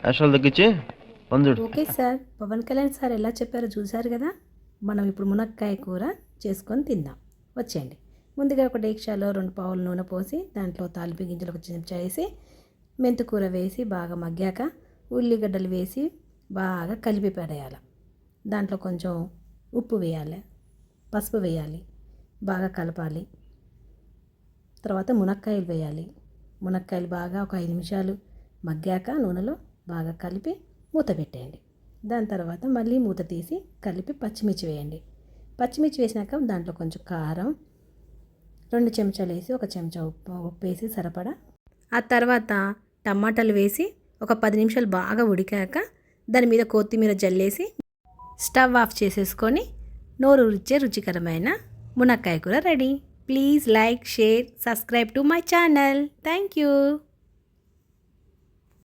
యాషాలు తగ్గించి పందుడు. Okay sir, Pawan Kalyan sir ఎలా చెప్పారో చూశారు కదా. మనం ఇప్పుడు మునక్కాయ కూర చేసుకొని తిందాం. వచ్చేయండి. ముందుగా ఒక డేక్షాలో 2 పావులు నూనె పోసి దాంట్లో తాలింపు గింజలు ఒక చెంచా వేసి మెంతికూర వేసి బాగా మగ్గాక ఉల్లిగడ్డలు వేసి బాగా కలిపి పడేయాలి. దాంట్లో కొంచెం ఉప్పు వేయాలి, పసుపు వేయాలి, బాగా కలపాలి. తర్వాత మునక్కాయలు వేయాలి. మునక్కాయలు బాగా ఒక 5 నిమిషాలు మగ్గాక నూనెలో బాగా కలిపి మూత పెట్టేయండి. దాని తర్వాత మళ్ళీ మూత తీసి కలిపి పచ్చిమిర్చి వేయండి. పచ్చిమిర్చి వేసినాక దాంట్లో కొంచెం కారం 2 చెంచాలు వేసి 1 చెంచా ఉప్పు వేసి సరిపడా. ఆ తర్వాత టమాటాలు వేసి ఒక 10 నిమిషాలు బాగా ఉడికాక దాని మీద కొత్తిమీర జల్లేసి స్టవ్ ఆఫ్ చేసేసుకొని నోరు రుచే రుచికరమైన మునక్కాయ కూర ready. Please like, share, subscribe to my channel. Thank you.